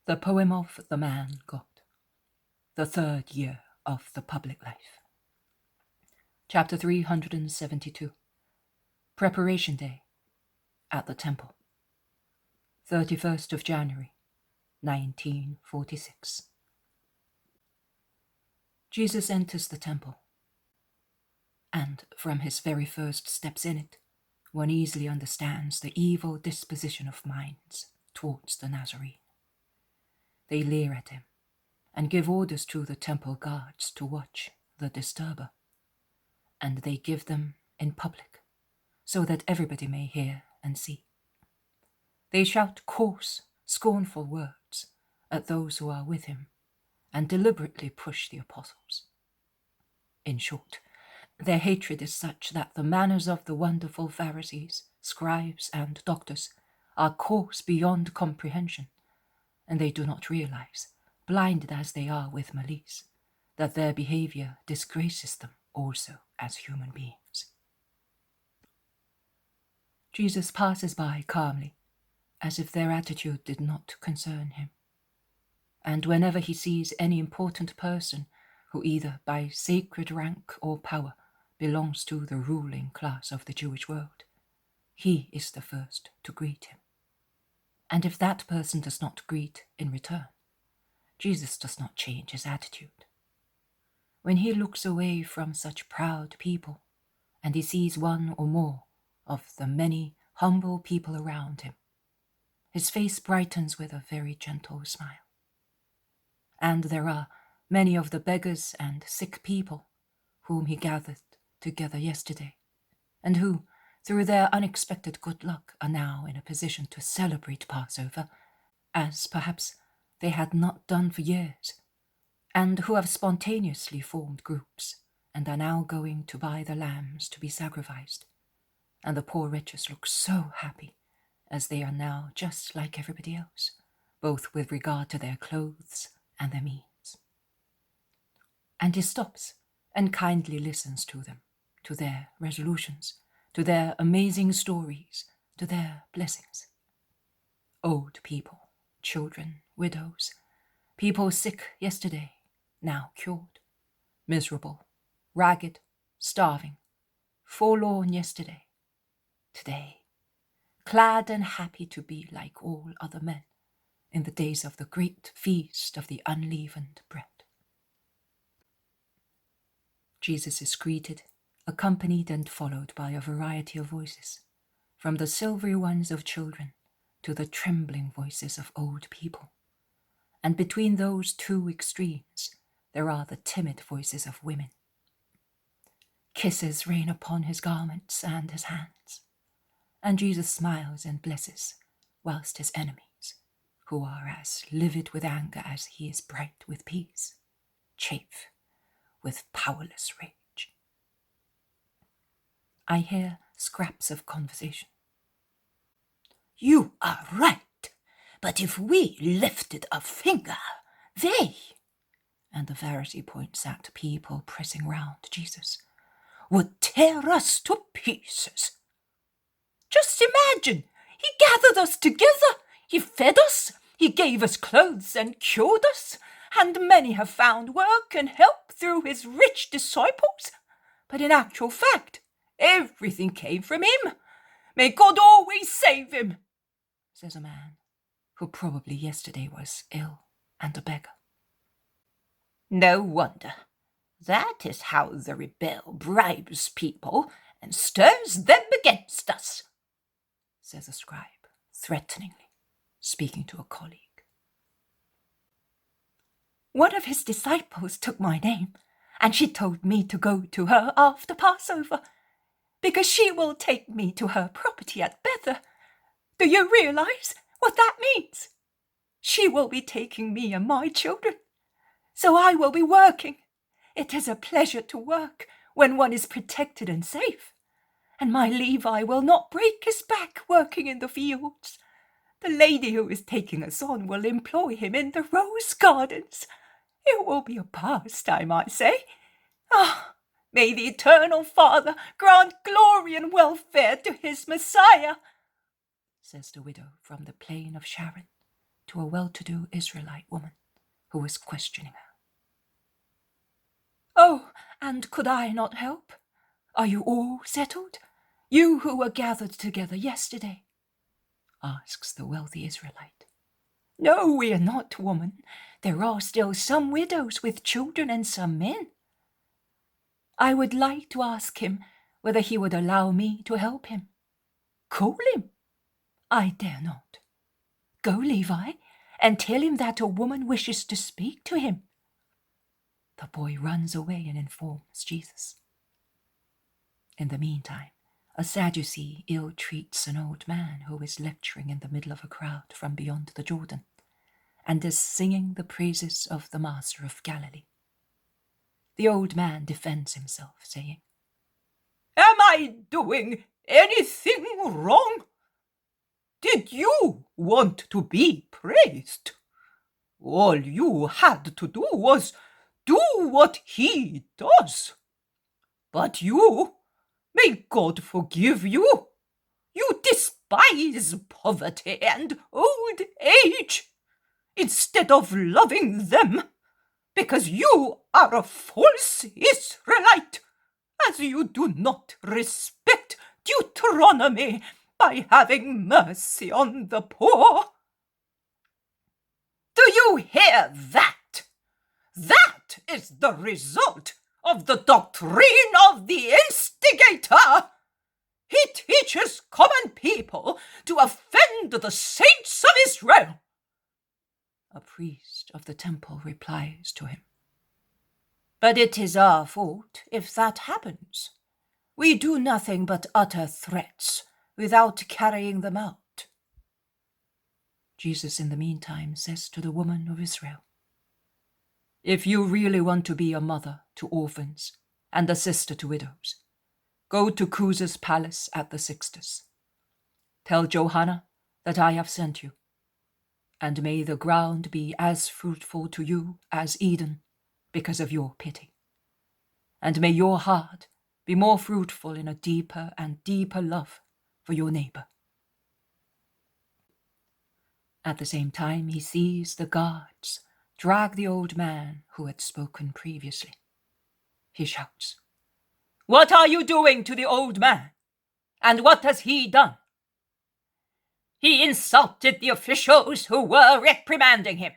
The Poem of the Man God. The third year of the public life. Chapter 372. Preparation Day at the Temple. 31st of January, 1946. Jesus enters the temple, and from his very first steps in it, one easily understands the evil disposition of minds towards the Nazarene. They leer at him and give orders to the temple guards to watch the disturber, and they give them in public, so that everybody may hear and see. They shout coarse, scornful words at those who are with him, and deliberately push the apostles. In short, their hatred is such that the manners of the wonderful Pharisees, scribes, and doctors are coarse beyond comprehension, and they do not realize, blinded as they are with malice, that their behavior disgraces them also as human beings. Jesus passes by calmly, as if their attitude did not concern him. And whenever he sees any important person who either by sacred rank or power belongs to the ruling class of the Jewish world, he is the first to greet him. And if that person does not greet in return, Jesus does not change his attitude. When he looks away from such proud people, and he sees one or more of the many humble people around him, his face brightens with a very gentle smile. And there are many of the beggars and sick people whom he gathered together yesterday, and who, through their unexpected good luck, are now in a position to celebrate Passover, as perhaps they had not done for years, and who have spontaneously formed groups, and are now going to buy the lambs to be sacrificed. And the poor wretches look so happy, as they are now just like everybody else, both with regard to their clothes and their means. And he stops and kindly listens to them, to their resolutions, to their amazing stories, to their blessings. Old people, children, widows, people sick yesterday, now cured, miserable, ragged, starving, forlorn yesterday, today, glad and happy to be like all other men in the days of the great feast of the unleavened bread. Jesus is greeted, accompanied and followed by a variety of voices, from the silvery ones of children to the trembling voices of old people. And between those two extremes, there are the timid voices of women. Kisses rain upon his garments and his hands, and Jesus smiles and blesses, whilst his enemies, who are as livid with anger as he is bright with peace, chafe with powerless rage. I hear scraps of conversation. You are right, but if we lifted a finger, they, and the Pharisee points at people pressing round Jesus, would tear us to pieces. Just imagine, he gathered us together, he fed us, he gave us clothes and cured us, and many have found work and help through his rich disciples. But in actual fact, everything came from him. May God always save him, says a man who probably yesterday was ill and a beggar. No wonder. That is how the rebel bribes people and stirs them against us, says a scribe, threateningly, speaking to a colleague. One of his disciples took my name, and she told me to go to her after Passover, because she will take me to her property at Bethel. Do you realize what that means? She will be taking me and my children, so I will be working. It is a pleasure to work when one is protected and safe, and my Levi will not break his back working in the fields. The lady who is taking us on will employ him in the rose gardens. It will be a pastime, I say. May the Eternal Father grant glory and welfare to his Messiah, says the widow from the plain of Sharon, to a well-to-do Israelite woman who was questioning her. "Oh, and could I not help? Are you all settled? You who were gathered together yesterday?" asks the wealthy Israelite. "No, we are not, woman. There are still some widows with children and some men. I would like to ask him whether he would allow me to help him. Call him." "I dare not." "Go, Levi, and tell him that a woman wishes to speak to him." The boy runs away and informs Jesus. In the meantime, a Sadducee ill-treats an old man who is lecturing in the middle of a crowd from beyond the Jordan, and is singing the praises of the Master of Galilee. The old man defends himself, saying, "Am I doing anything wrong? Did you want to be praised? All you had to do was do what he does. But you, may God forgive you, you despise poverty and old age, instead of loving them, because you are a false Israelite, as you do not respect Deuteronomy by having mercy on the poor." Do you hear that? That is the result of the doctrine of the instigator. He teaches common people to offend the saints of Israel. A priest of the temple replies to him, "But it is our fault if that happens. We do nothing but utter threats without carrying them out." Jesus, in the meantime, says to the woman of Israel, "If you really want to be a mother to orphans and a sister to widows, go to Cusa's palace at the Sixtus. Tell Johanna that I have sent you, and may the ground be as fruitful to you as Eden because of your pity. And may your heart be more fruitful in a deeper and deeper love for your neighbor." At the same time, he sees the guards drag the old man who had spoken previously. He shouts, "What are you doing to the old man? And what has he done?" "He insulted the officials who were reprimanding him."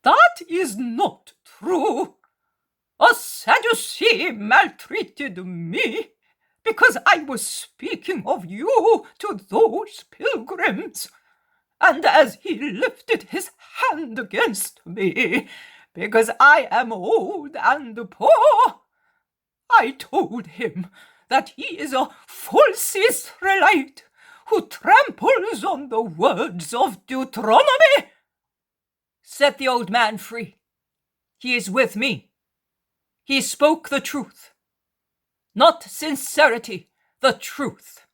"That is not true. A Sadducee maltreated me because I was speaking of you to those pilgrims. And as he lifted his hand against me, because I am old and poor, I told him that he is a false Israelite who tramples on the words of Deuteronomy." "Set the old man free. He is with me. He spoke the truth. Not sincerity, the truth.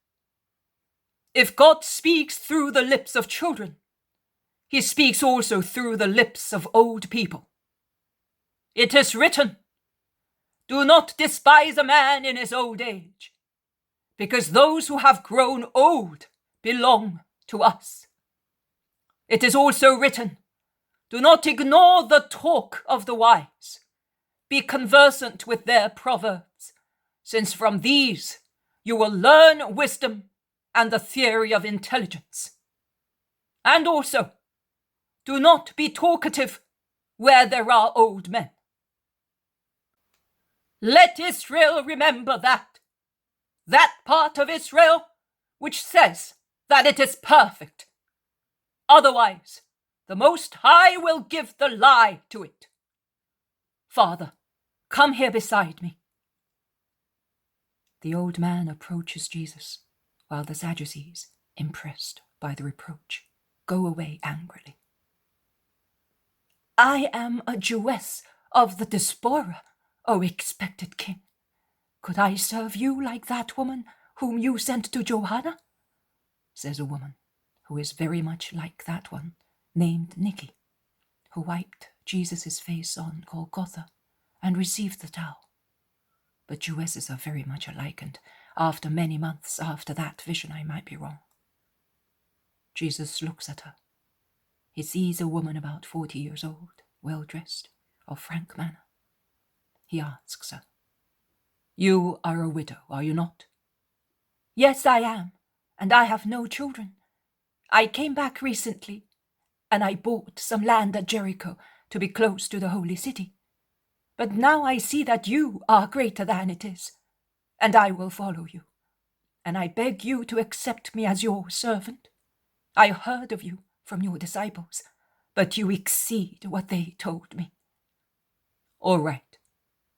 If God speaks through the lips of children, he speaks also through the lips of old people. It is written, 'Do not despise a man in his old age, because those who have grown old belong to us.' It is also written, 'Do not ignore the talk of the wise. Be conversant with their proverbs, since from these you will learn wisdom and the theory of intelligence.' And also, do not be talkative where there are old men." Let Israel remember that part of Israel which says that it is perfect. Otherwise, the Most High will give the lie to it. Father, come here beside me. The old man approaches Jesus, while the Sadducees, impressed by the reproach, go away angrily. "I am a Jewess of the diaspora, O expected king. Could I serve you like that woman whom you sent to Johanna?" says a woman who is very much like that one named Nikki, who wiped Jesus' face on Golgotha and received the towel. But Jewesses are very much alike, and after many months after that vision I might be wrong. Jesus looks at her, he sees a woman about 40 years old, well-dressed, of frank manner. He asks her, "You are a widow, are you not?" "Yes, I am, and I have no children. I came back recently, and I bought some land at Jericho to be close to the holy city. But now I see that you are greater than it is, and I will follow you. And I beg you to accept me as your servant. I heard of you from your disciples, but you exceed what they told me." "All right,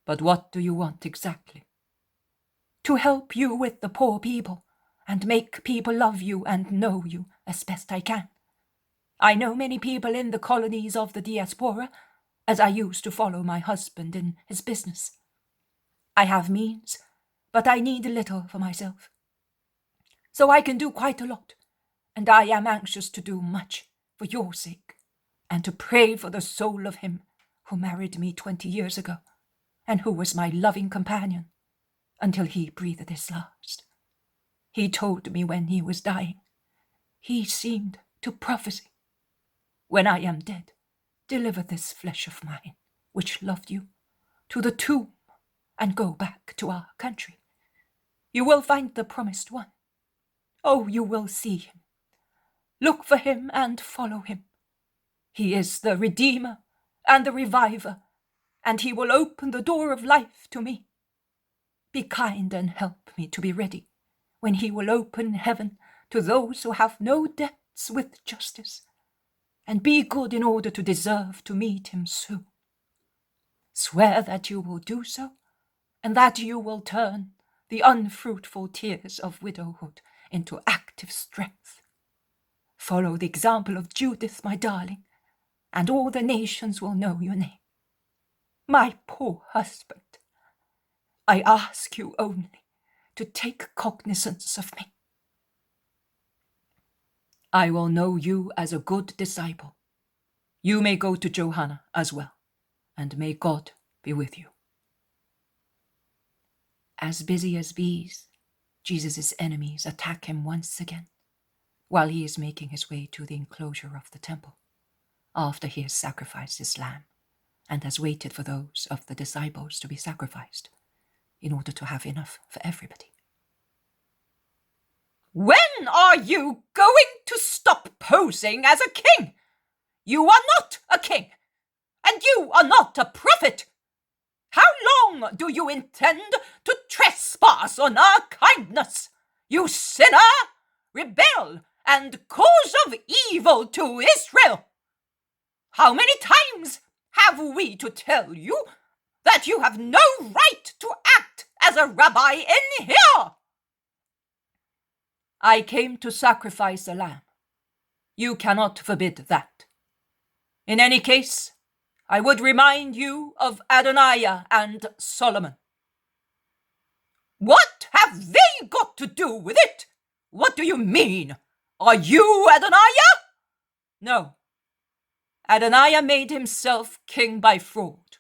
but what do you want exactly?" "To help you with the poor people, and make people love you and know you as best I can. I know many people in the colonies of the diaspora, as I used to follow my husband in his business. I have means, but I need little for myself. So I can do quite a lot, and I am anxious to do much for your sake, and to pray for the soul of him who married me 20 years ago, and who was my loving companion until he breathed his last. He told me when he was dying, he seemed to prophesy, 'When I am dead, deliver this flesh of mine, which loved you, to the tomb, and go back to our country. You will find the promised one. Oh, you will see him. Look for him and follow him. He is the Redeemer and the Reviver, and he will open the door of life to me. Be kind and help me to be ready when he will open heaven to those who have no debts with justice, and be good in order to deserve to meet him soon. Swear that you will do so, and that you will turn the unfruitful tears of widowhood into active strength. Follow the example of Judith, my darling, and all the nations will know your name. My poor husband, I ask you only to take cognizance of me." "I will know you as a good disciple. You may go to Johanna as well, and may God be with you." As busy as bees, Jesus' enemies attack him once again, while he is making his way to the enclosure of the temple, after he has sacrificed his lamb, and has waited for those of the disciples to be sacrificed, in order to have enough for everybody. "When are you going to stop posing as a king? You are not a king, and you are not a prophet. How long do you intend to trespass on our kindness? You sinner, rebel, and cause of evil to Israel. How many times have we to tell you that you have no right to act as a rabbi in here?" "I came to sacrifice a lamb. You cannot forbid that. In any case, I would remind you of Adoniah and Solomon." "What have they got to do with it? What do you mean? Are you Adoniah?" "No. Adoniah made himself king by fraud,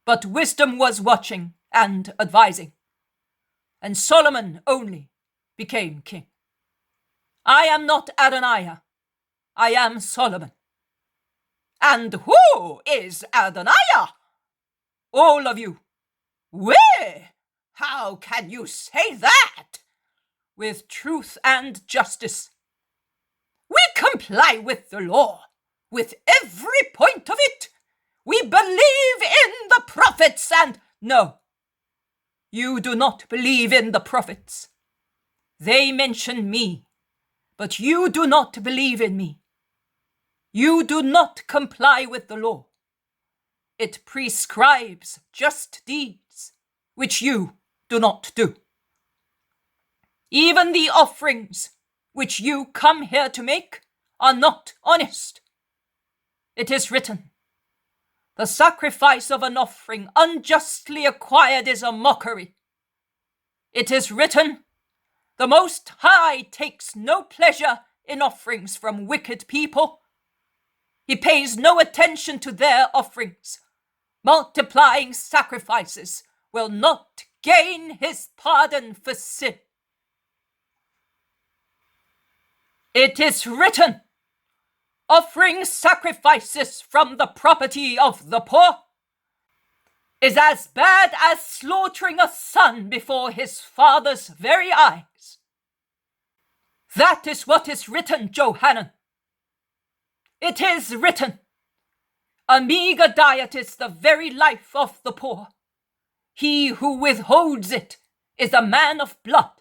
but wisdom was watching and advising, and Solomon only became king. I am not Adoniah. I am Solomon." "And who is Adoniah?" "All of you." "Where? How can you say that?" "With truth and justice." "We comply with the law, with every point of it. We believe in the prophets and—" "No, you do not believe in the prophets. They mention me, but you do not believe in me. You do not comply with the law. It prescribes just deeds, which you do not do. Even the offerings which you come here to make are not honest. It is written, 'The sacrifice of an offering unjustly acquired is a mockery.' It is written, 'The Most High takes no pleasure in offerings from wicked people. He pays no attention to their offerings. Multiplying sacrifices will not gain his pardon for sin.' It is written, offering sacrifices from the property of the poor, is as bad as slaughtering a son before his father's very eyes. That is what is written, Johanan. It is written, a meager diet is the very life of the poor. He who withholds it is a man of blood.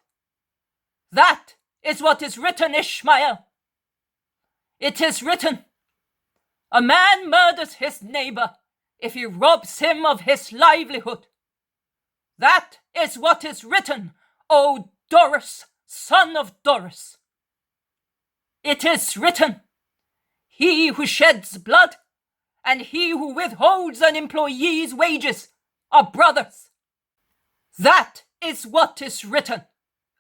That is what is written, Ishmael. It is written, a man murders his neighbor if he robs him of his livelihood. That is what is written, O Doris, son of Doris. It is written, he who sheds blood and he who withholds an employee's wages are brothers. That is what is written,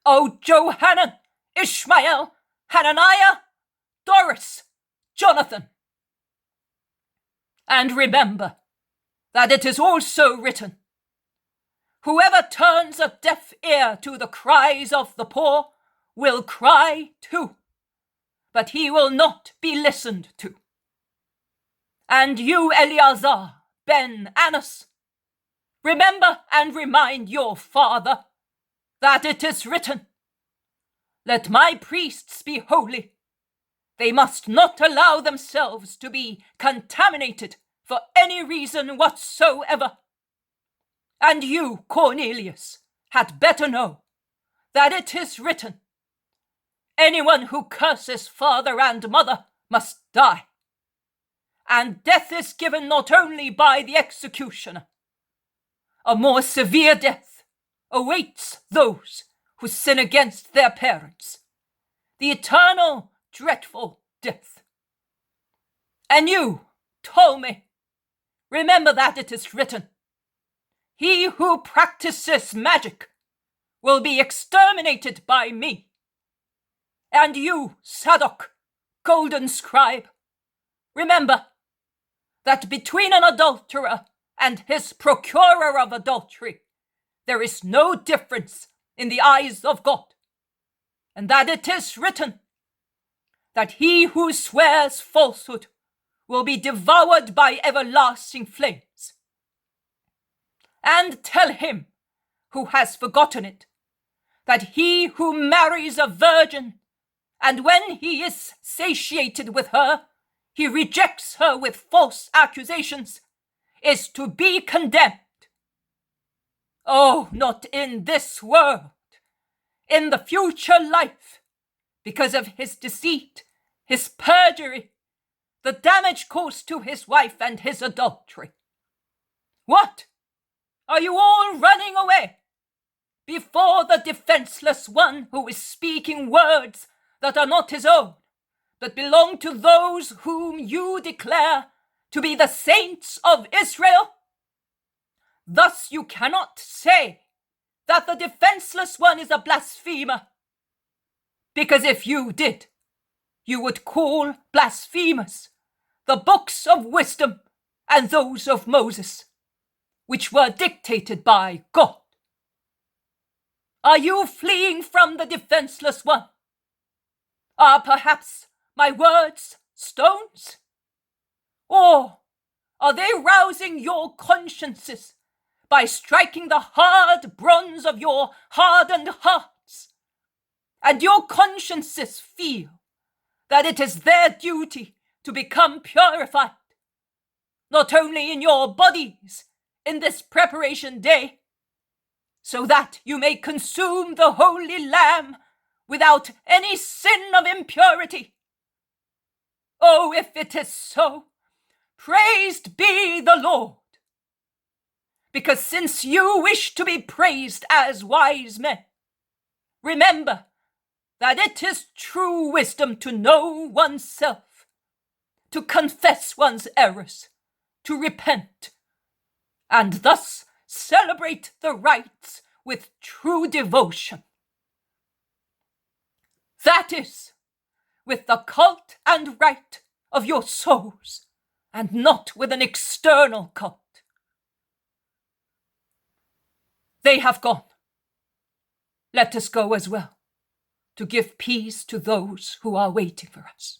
O Johanan, Ishmael, Hananiah, Doris, Jonathan. And remember that it is also written, whoever turns a deaf ear to the cries of the poor will cry too, but he will not be listened to. And you, Eleazar, Ben Annas, remember and remind your father that it is written, let my priests be holy. They must not allow themselves to be contaminated for any reason whatsoever. And you, Cornelius, had better know that it is written, anyone who curses father and mother must die. And death is given not only by the executioner. A more severe death awaits those who sin against their parents, the eternal, dreadful death. And you, Ptolemy, remember that it is written, he who practices magic will be exterminated by me. And you, Sadok, golden scribe, remember that between an adulterer and his procurer of adultery, there is no difference in the eyes of God, and that it is written that he who swears falsehood will be devoured by everlasting flames. And tell him who has forgotten it, that he who marries a virgin, and when he is satiated with her, he rejects her with false accusations, is to be condemned. Oh, not in this world, in the future life, because of his deceit, his perjury, the damage caused to his wife and his adultery. What? Are you all running away before the defenseless one who is speaking words that are not his own, but belong to those whom you declare to be the saints of Israel? Thus you cannot say that the defenseless one is a blasphemer, because if you did, you would call blasphemous the books of wisdom and those of Moses, which were dictated by God. Are you fleeing from the defenseless one? Are perhaps my words stones? Or are they rousing your consciences by striking the hard bronze of your hardened hearts? And your consciences feel that it is their duty to become purified, not only in your bodies in this preparation day, so that you may consume the holy lamb without any sin of impurity. Oh, if it is so, praised be the Lord. Because since you wish to be praised as wise men, remember that it is true wisdom to know oneself, to confess one's errors, to repent, and thus celebrate the rites with true devotion. That is, with the cult and rite of your souls, and not with an external cult. They have gone. Let us go as well, to give peace to those who are waiting for us.